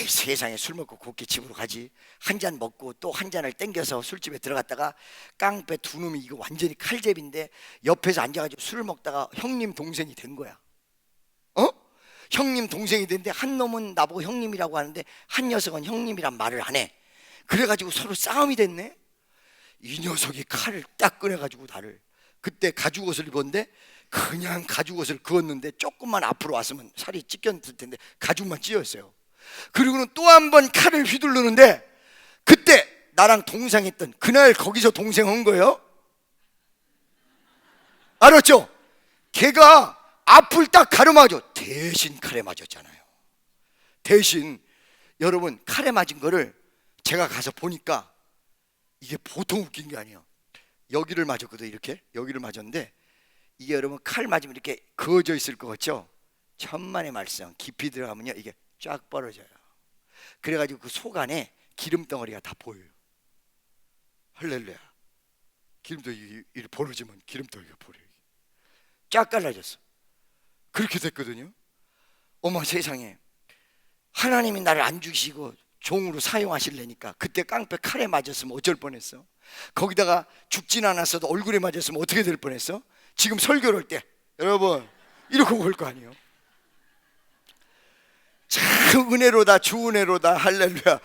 세상에 술 먹고 곱게 집으로 가지. 한 잔 먹고 또 한 잔을 땡겨서 술집에 들어갔다가 깡패 두 놈이, 이거 완전히 칼제비인데 옆에서 앉아가지고 술을 먹다가 형님 동생이 된 거야. 형님 동생이 됐는데 한 놈은 나보고 형님이라고 하는데 한 녀석은 형님이란 말을 안 해. 그래가지고 서로 싸움이 됐네. 이 녀석이 칼을 딱 꺼내가지고 나를, 그때 가죽옷을 입었는데 그냥 가죽옷을 그었는데 조금만 앞으로 왔으면 살이 찢겼을 텐데 가죽만 찢었어요. 그리고는 또 한 번 칼을 휘두르는데, 그때 나랑 동생했던, 그날 거기서 동생 한 거예요. 알았죠? 걔가 앞을 딱 가로막아. 대신 칼에 맞았잖아요. 대신. 여러분, 칼에 맞은 거를 제가 가서 보니까 이게 보통 웃긴 게 아니에요. 여기를 맞았거든. 이렇게 여기를 맞았는데 이게 여러분 칼 맞으면 이렇게 그어져 있을 것 같죠? 천만의 말씀, 깊이 들어가면요 이게 쫙 벌어져요. 그래가지고 그 속 안에 기름 덩어리가 다 보여요. 할렐루야. 기름덩이 이렇게 벌어지면 기름 덩어리가 보여요. 쫙 갈라졌어. 그렇게 됐거든요. 어머 세상에, 하나님이 나를 안 죽이시고 종으로 사용하실래니까 그때 깡패 칼에 맞았으면 어쩔 뻔했어? 거기다가 죽진 않았어도 얼굴에 맞았으면 어떻게 될 뻔했어? 지금 설교를 할 때 여러분 이러고 올 거 아니에요. 참 은혜로다, 주 은혜로다. 할렐루야.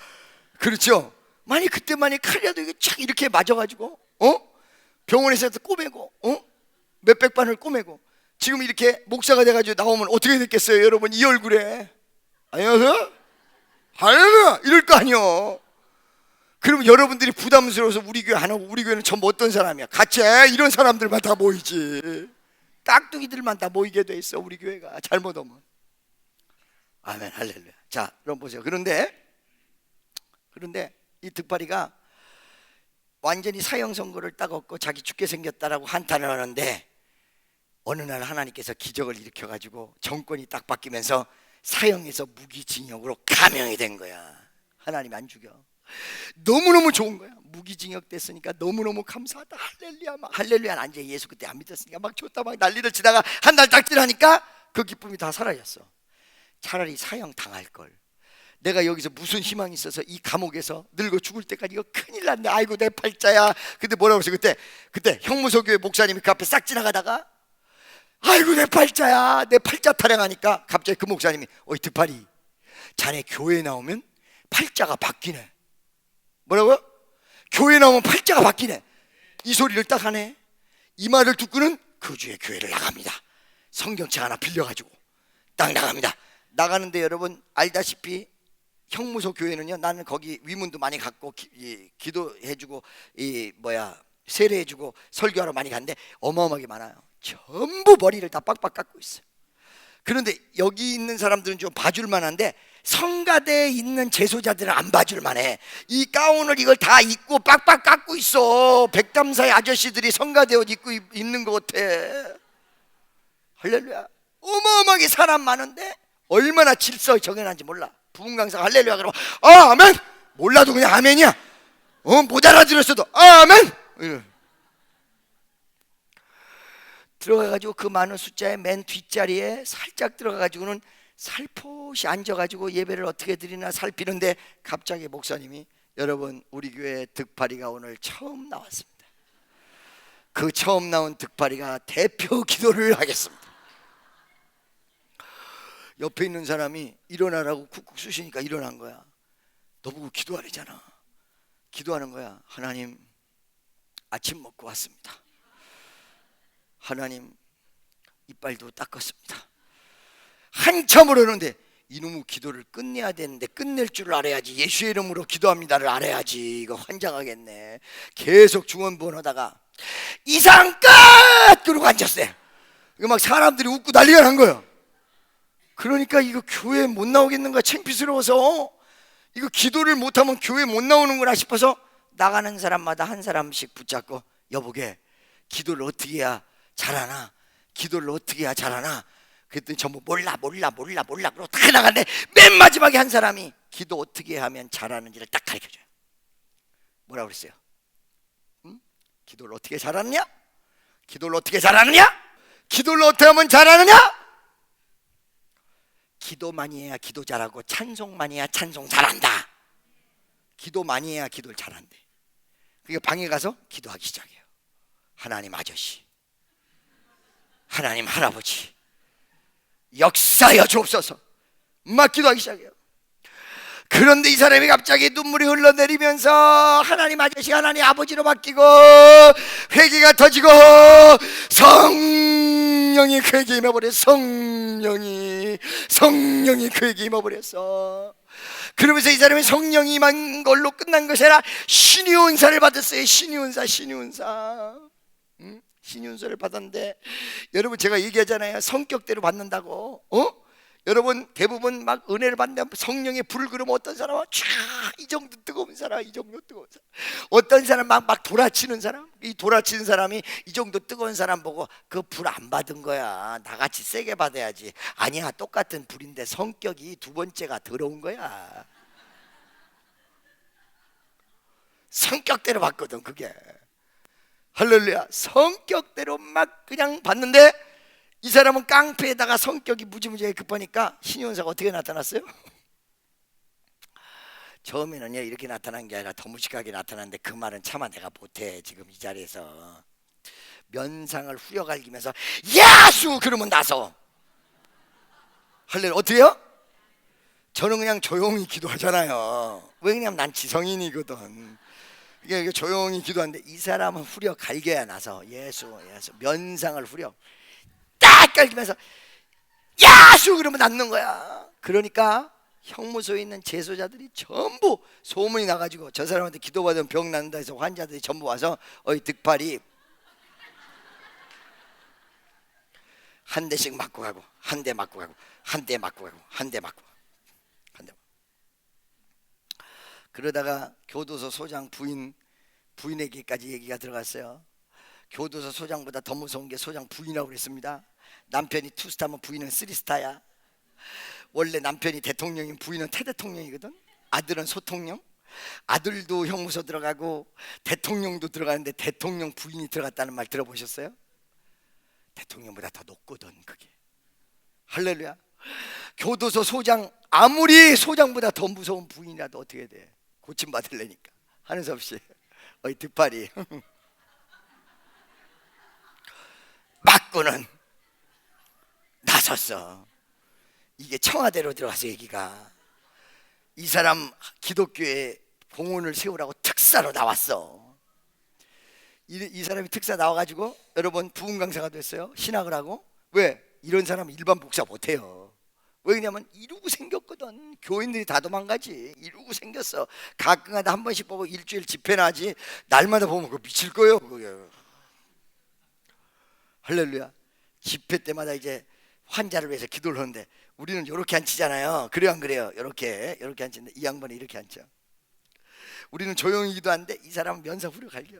그렇죠? 만약 그때만이 칼이라도 이게 쫙 이렇게 맞아가지고 병원에서 꼬매고 몇백 반을 꼬매고 지금 이렇게 목사가 돼가지고 나오면 어떻게 됐겠어요 여러분? 이 얼굴에 안녕하세요? 할렐루야 이럴 거 아니요. 그러면 여러분들이 부담스러워서 우리 교회 안 하고, 우리 교회는 전부 어떤 사람이야? 같이 이런 사람들만 다 모이지. 깍두기들만 다 모이게 돼 있어 우리 교회가 잘못 오면. 아멘 할렐루야. 자 그럼 보세요. 그런데 이 득파리가 완전히 사형 선고를 따갖고 자기 죽게 생겼다라고 한탄을 하는데, 어느 날 하나님께서 기적을 일으켜가지고 정권이 딱 바뀌면서 사형에서 무기징역으로 감형이 된 거야. 하나님이 안 죽여. 너무너무 좋은 거야. 무기징역 됐으니까 너무너무 감사하다. 할렐루야. 막 할렐루야는 안 돼. 예수 그때 안 믿었으니까 막 좋다 막 난리를 치다가 한 달 딱 지나니까 그 기쁨이 다 사라졌어. 차라리 사형 당할 걸. 내가 여기서 무슨 희망이 있어서 이 감옥에서 늙어 죽을 때까지 이거 큰일 났네. 아이고 내 팔자야. 근데 뭐라고 했어? 그때 형무소교회 목사님이 그 앞에 싹 지나가다가 아이고 내 팔자야, 내 팔자 타령하니까 갑자기 그 목사님이 어이 득파리, 자네 교회 나오면 팔자가 바뀌네. 뭐라고요? 교회 나오면 팔자가 바뀌네. 이 소리를 딱 하네. 이 말을 듣고는 그 주에 교회를 나갑니다. 성경책 하나 빌려가지고 딱 나갑니다. 나가는데 여러분 알다시피 형무소 교회는요, 나는 거기 위문도 많이 갖고 기도해주고 세례해주고 설교하러 많이 갔는데 어마어마하게 많아요. 전부 머리를 다 빡빡 깎고 있어요. 그런데 여기 있는 사람들은 좀 봐줄 만한데 성가대에 있는 제소자들은 안 봐줄 만해. 이 가운을 이걸 다 입고 빡빡 깎고 있어. 백담사의 아저씨들이 성가대 옷 입고 있는 것 같아. 할렐루야. 어마어마하게 사람 많은데 얼마나 질서 정연한지 몰라. 부흥 강사가 할렐루야 그러면 아멘. 몰라도 그냥 아멘이야. 못 알아들었어도 아멘. 들어가가지고 그 많은 숫자의 맨 뒷자리에 살짝 들어가가지고는 살포시 앉아가지고 예배를 어떻게 드리나 살피는데 갑자기 목사님이 여러분 우리 교회 득파리가 오늘 처음 나왔습니다. 그 처음 나온 득파리가 대표 기도를 하겠습니다. 옆에 있는 사람이 일어나라고 쿡쿡 쑤시니까 일어난 거야. 너 보고 기도하래잖아. 기도하는 거야. 하나님 아침 먹고 왔습니다. 하나님 이빨도 닦았습니다. 한참 오르는데 이놈의 기도를 끝내야 되는데 끝낼 줄 알아야지. 예수의 이름으로 기도합니다를 알아야지. 이거 환장하겠네. 계속 중원부원하다가 이상 끝! 그러고 앉았어요. 이거 막 사람들이 웃고 난리가 난 거예요. 그러니까 이거 교회 못 나오겠는가 창피스러워서 이거 기도를 못하면 교회 못 나오는구나 싶어서 나가는 사람마다 한 사람씩 붙잡고 여보게 기도를 어떻게 해야 잘하나? 기도를 어떻게 해야 잘하나? 그랬더니 전부 몰라 그러고 다 나갔는데 맨 마지막에 한 사람이 기도 어떻게 하면 잘하는지를 딱 가르쳐줘요. 뭐라고 그랬어요? 기도를 어떻게 잘하느냐? 기도를 어떻게 잘하느냐? 기도를 어떻게 하면 잘하느냐? 기도 많이 해야 기도 잘하고 찬송 많이 해야 찬송 잘한다. 기도 많이 해야 기도를 잘한대. 그러니까 방에 가서 기도하기 시작해요. 하나님 아저씨, 하나님 할아버지 역사여 주옵소서 막 기도하기 시작해요. 그런데 이 사람이 갑자기 눈물이 흘러내리면서 하나님 아저씨 하나님 아버지로 바뀌고 회개가 터지고 성령이 그에게 임해버렸어. 성령이 그에게 임해버렸어. 그러면서 이 사람이 성령이 임한 걸로 끝난 것이 아니라 신의 은사를 받았어요. 신의 은사. 신의 은사를 받았는데 여러분 제가 얘기하잖아요. 성격대로 받는다고. 여러분 대부분 막 은혜를 받는 성령의 불을 그러면 어떤 사람은 이 정도 뜨거운 사람, 이 정도 뜨거운 사람, 어떤 사람 막 돌아치는 사람, 이 돌아치는 사람이 이 정도 뜨거운 사람 보고 그 불 안 받은 거야, 나같이 세게 받아야지. 아니야, 똑같은 불인데 성격이 두 번째가 더러운 거야. 성격대로 받거든 그게. 할렐루야. 성격대로 막 그냥 받는데 이 사람은 깡패에다가 성격이 무지무지하게 급하니까 신용사가 어떻게 나타났어요? 처음에는요 이렇게 나타난 게 아니라 더 무식하게 나타났는데 그 말은 차마 내가 못해. 지금 이 자리에서 면상을 후려갈기면서 야수 그러면 나서 할렐루야. 어때요? 저는 그냥 조용히 기도하잖아요. 왜냐면 난 지성인이거든. 이게 조용히 기도하는데 이 사람은 후려 갈겨야 나서 예수 면상을 후려 딱 갈기면서 야수 그러면 낫는 거야. 그러니까 형무소에 있는 재소자들이 전부 소문이 나가지고 저 사람한테 기도받으면 병 낫는다 해서 환자들이 전부 와서 어이 득팔이 한 대씩 맞고 가고 한 대 맞고 가고 한 대 맞고 가고 한 대 맞고 한 대. 그러다가 교도소 소장 부인에게까지 얘기가 들어갔어요. 교도소 소장보다 더 무서운 게 소장 부인이라고 그랬습니다. 남편이 투스타면 부인은 쓰리스타야. 원래 남편이 대통령이면 부인은 태대통령이거든. 아들은 소통령. 아들도 형무소 들어가고 대통령도 들어가는데 대통령 부인이 들어갔다는 말 들어보셨어요? 대통령보다 더 높거든 그게. 할렐루야. 교도소 소장 아무리 소장보다 더 무서운 부인이라도 어떻게 돼? 고침받으려니까 하는 수 없이 어이 득팔이 맞고는 나섰어. 이게 청와대로 들어가서 얘기가 이 사람 기독교에 공원을 세우라고 특사로 나왔어. 이 사람이 특사 나와가지고 여러분 부흥 강사가 됐어요. 신학을 하고. 왜? 이런 사람은 일반 목사 못해요. 왜냐면 이루고 생겼거든. 교인들이 다 도망가지. 이루고 생겼어. 가끔가다 한 번씩 보고 일주일 집회나 하지 날마다 보면 그거 미칠 거예요 그게. 할렐루야. 집회 때마다 이제 환자를 위해서 기도를 하는데 우리는 이렇게 앉히잖아요. 그래요 안 그래요? 이렇게 앉히는데 이 양반이 이렇게 앉혀. 우리는 조용히 기도하는데 이 사람은 면상 후려 갈겨.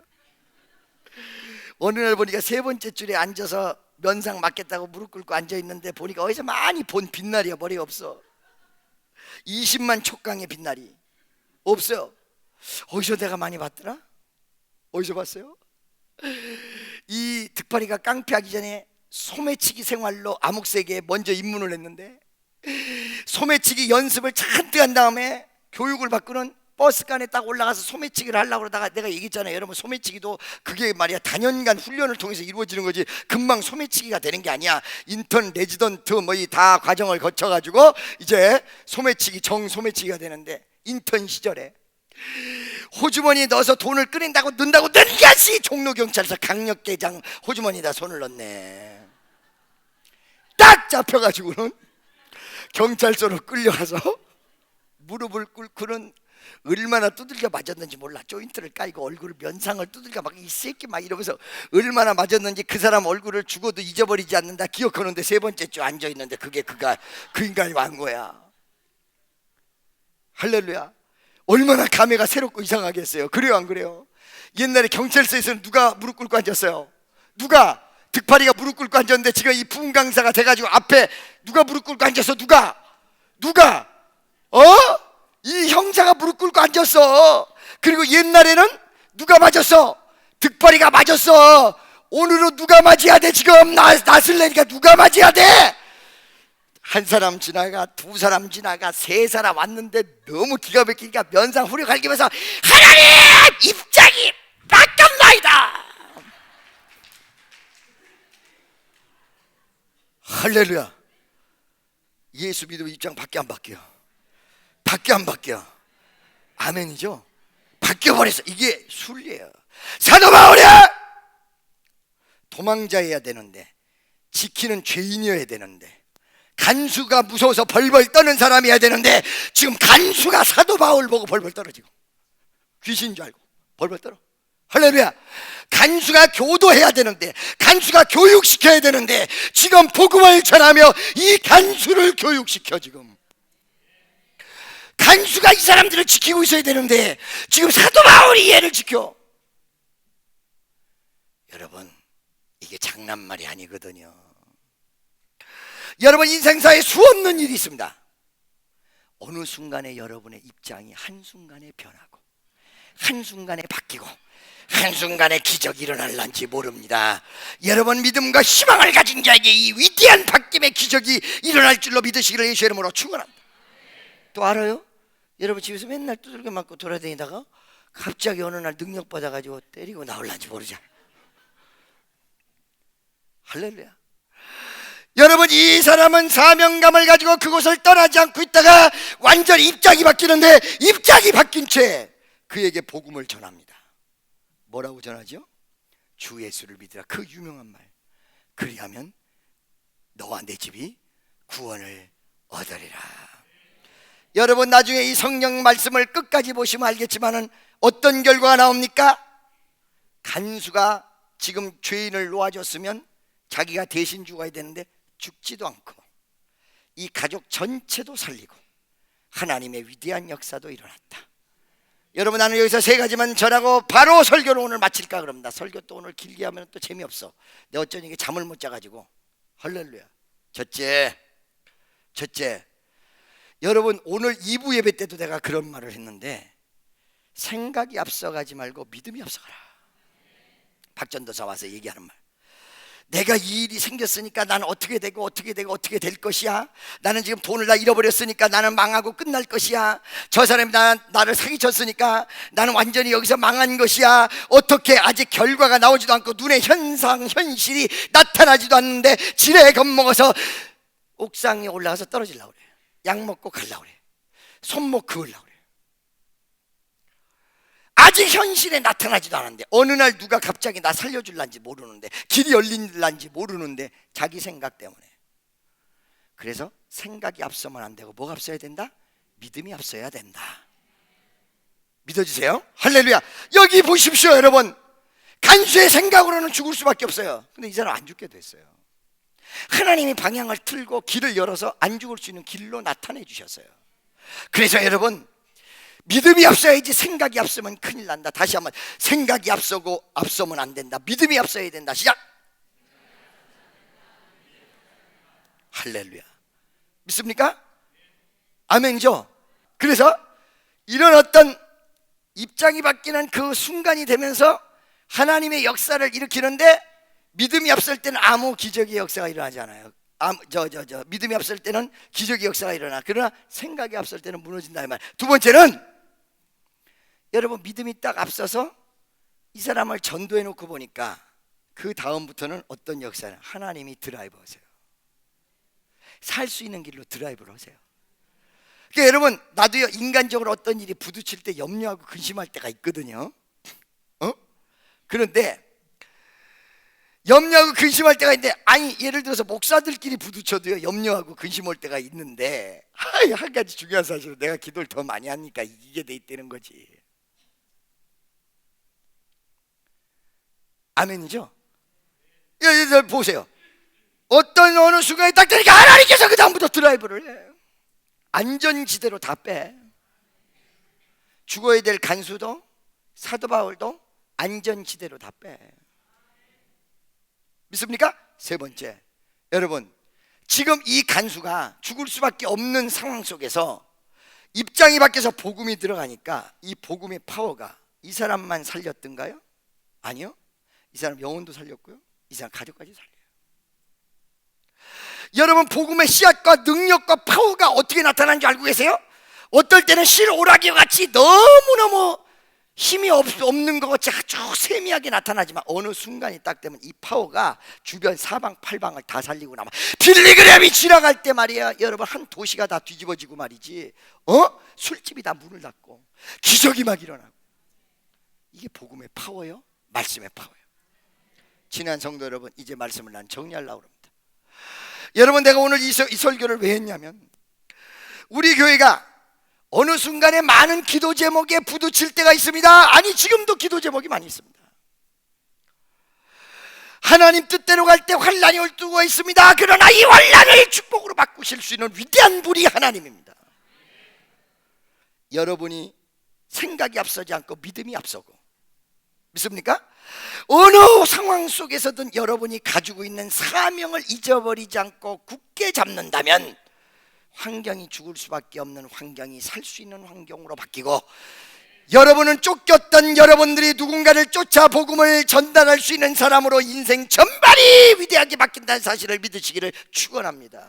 어느 날 보니까 세 번째 줄에 앉아서 면상 맞겠다고 무릎 꿇고 앉아있는데 보니까 어디서 많이 본 빛날이야. 머리가 없어. 20만 촉강의 빛날이 없어요. 어디서 내가 많이 봤더라? 어디서 봤어요? 이 득파리가 깡패하기 전에 소매치기 생활로 암흑세계에 먼저 입문을 했는데 소매치기 연습을 잔뜩 한 다음에 교육을 받고는 버스간에 딱 올라가서 소매치기를 하려고 그러다가 내가 얘기했잖아요. 여러분 소매치기도 그게 말이야 단연간 훈련을 통해서 이루어지는 거지 금방 소매치기가 되는 게 아니야. 인턴 레지던트 뭐 이 다 과정을 거쳐가지고 이제 소매치기 정소매치기가 되는데 인턴 시절에 호주머니에 넣어서 돈을 꺼낸다고 넣는다고 능가시 종로경찰서 강력대장 호주머니에다 손을 넣네. 딱 잡혀가지고는 경찰서로 끌려가서 무릎을 꿇고는 얼마나 두들겨 맞았는지 몰라. 조인트를 까이고 얼굴을 면상을 두들겨 막 이 새끼 막 이러면서 얼마나 맞았는지 그 사람 얼굴을 죽어도 잊어버리지 않는다 기억하는데 세 번째 주 앉아있는데 그게 그 인간이 완 거야. 할렐루야. 얼마나 감회가 새롭고 이상하겠어요. 그래요 안 그래요? 옛날에 경찰서에서는 누가 무릎 꿇고 앉았어요? 누가? 득파리가 무릎 꿇고 앉았는데 지금 이 부흥 강사가 돼가지고 앞에 누가 무릎 꿇고 앉았어? 누가? 이 형사가 무릎 꿇고 앉았어. 그리고 옛날에는 누가 맞았어? 득파리가 맞았어. 오늘은 누가 맞아야 돼? 지금 나슬래니까 누가 맞아야 돼? 한 사람 지나가, 두 사람 지나가, 세 사람 왔는데 너무 기가 막히니까 면상 후려 갈기면서 하나님 입장이 바뀌었나이다. 할렐루야. 예수 믿으면 입장 바뀌어 안 바뀌어? 바뀌어 안 바뀌어? 아멘이죠. 바뀌어버렸어. 이게 순리예요. 사도 바울이 도망자여야 되는데 지키는 죄인이어야 되는데 간수가 무서워서 벌벌 떠는 사람이어야 되는데 지금 간수가 사도 바울 보고 벌벌 떨어지고 귀신인 줄 알고 벌벌 떨어. 할렐루야. 간수가 교도해야 되는데, 간수가 교육시켜야 되는데, 지금 복음을 전하며 이 간수를 교육시켜. 지금 간수가 이 사람들을 지키고 있어야 되는데 지금 사도 바울이 얘를 지켜. 여러분, 이게 장난말이 아니거든요. 여러분, 인생사에 수없는 일이 있습니다. 어느 순간에 여러분의 입장이 한순간에 변하고 한순간에 바뀌고 한순간에 기적이 일어날란지 모릅니다. 여러분, 믿음과 희망을 가진 자에게 이 위대한 바뀜의 기적이 일어날 줄로 믿으시기를 예수의 이름으로 축원합니다. 또 알아요? 여러분, 집에서 맨날 두들겨 맞고 돌아다니다가 갑자기 어느 날 능력 받아가지고 때리고 나올란지 모르잖아요. 할렐루야. 여러분, 이 사람은 사명감을 가지고 그곳을 떠나지 않고 있다가 완전히 입장이 바뀌는데, 입장이 바뀐 채 그에게 복음을 전합니다. 뭐라고 전하죠? 주 예수를 믿으라. 그 유명한 말. 그리하면 너와 내 집이 구원을 얻으리라. 여러분, 나중에 이 성경 말씀을 끝까지 보시면 알겠지만은 어떤 결과가 나옵니까? 간수가 지금 죄인을 놓아줬으면 자기가 대신 죽어야 되는데 죽지도 않고 이 가족 전체도 살리고 하나님의 위대한 역사도 일어났다. 여러분, 나는 여기서 세 가지만 전하고 바로 설교를 오늘 마칠까 그럽니다. 설교 또 오늘 길게 하면 또 재미없어. 내가 어쩌니 잠을 못 자가지고. 할렐루야. 첫째, 여러분, 오늘 2부 예배 때도 내가 그런 말을 했는데, 생각이 앞서가지 말고 믿음이 앞서가라. 박전도사 와서 얘기하는 말. 내가 이 일이 생겼으니까 나는 어떻게 되고 어떻게 될 것이야. 나는 지금 돈을 다 잃어버렸으니까 나는 망하고 끝날 것이야. 저 사람이 나를 사기쳤으니까 나는 완전히 여기서 망한 것이야. 어떻게 아직 결과가 나오지도 않고 눈에 현실이 나타나지도 않는데 지레 겁먹어서 옥상에 올라가서 떨어지려고 그래. 약 먹고 가려고 그래. 손목 그으려고 그래. 아직 현실에 나타나지도 않았는데 어느 날 누가 갑자기 나 살려줄란지 모르는데, 길이 열릴란지 모르는데 자기 생각 때문에. 그래서 생각이 앞서면 안 되고 뭐가 앞서야 된다? 믿음이 앞서야 된다. 믿어주세요. 할렐루야. 여기 보십시오. 여러분, 간수의 생각으로는 죽을 수밖에 없어요. 근데 이 사람 안 죽게 됐어요. 하나님이 방향을 틀고 길을 열어서 안 죽을 수 있는 길로 나타내 주셨어요. 그래서 여러분, 믿음이 앞서야지. 생각이 앞서면 큰일 난다. 다시 한번, 생각이 앞서면 안 된다. 믿음이 앞서야 된다. 시작. 할렐루야. 믿습니까? 아멘이죠? 그래서 이런 어떤 입장이 바뀌는 그 순간이 되면서 하나님의 역사를 일으키는데, 믿음이 앞설 때는 아무 기적의 역사가 일어나지 않아요. 믿음이 앞설 때는 기적의 역사가 일어나. 그러나 생각이 앞설 때는 무너진다 이 말. 두 번째는, 여러분, 믿음이 딱 앞서서 이 사람을 전도해 놓고 보니까 그 다음부터는 어떤 역사는 하나님이 드라이브 하세요. 살 수 있는 길로 드라이브를 하세요. 그러니까 여러분, 나도요, 인간적으로 어떤 일이 부딪힐 때 염려하고 근심할 때가 있거든요. 그런데 염려하고 근심할 때가 있는데, 아니, 예를 들어서 목사들끼리 부딪혀도요 염려하고 근심할 때가 있는데, 한 가지 중요한 사실은 내가 기도를 더 많이 하니까 이게 돼 있다는 거지. 아멘이죠? 보세요. 어느 순간에 딱 되니까 하나님께서 그 다음부터 드라이브를 해. 안전지대로 다 빼. 죽어야 될 간수도 사도 바울도 안전지대로 다 빼. 믿습니까? 세 번째, 여러분, 지금 이 간수가 죽을 수밖에 없는 상황 속에서 입장이 바뀌어서 복음이 들어가니까 이 복음의 파워가 이 사람만 살렸던가요? 아니요. 이 사람 영혼도 살렸고요, 이 사람 가족까지 살려요. 여러분, 복음의 씨앗과 능력과 파워가 어떻게 나타나는 줄 알고 계세요? 어떨 때는 실오라기와 같이 너무너무 힘이 없는 것 같이 아주 세미하게 나타나지만 어느 순간이 딱 되면 이 파워가 주변 사방 팔방을 다 살리고 나면 빌리그램이 지나갈 때 말이야, 여러분, 한 도시가 다 뒤집어지고 말이지, 술집이 다 문을 닫고 기적이 막 일어나고. 이게 복음의 파워요, 말씀의 파워요. 친한 성도 여러분, 이제 말씀을 난 정리하려고 합니다. 여러분, 내가 오늘 이 설교를 왜 했냐면, 우리 교회가 어느 순간에 많은 기도 제목에 부딪힐 때가 있습니다. 아니, 지금도 기도 제목이 많이 있습니다. 하나님 뜻대로 갈 때 환난이 올 수가 있습니다. 그러나 이 환난을 축복으로 바꾸실 수 있는 위대한 분이 하나님입니다. 여러분이 생각이 앞서지 않고 믿음이 앞서고, 믿습니까? 어느 상황 속에서든 여러분이 가지고 있는 사명을 잊어버리지 않고 굳게 잡는다면 환경이 죽을 수밖에 없는 환경이 살 수 있는 환경으로 바뀌고, 여러분은 쫓겼던 여러분들이 누군가를 쫓아 복음을 전달할 수 있는 사람으로 인생 전반이 위대하게 바뀐다는 사실을 믿으시기를 축원합니다.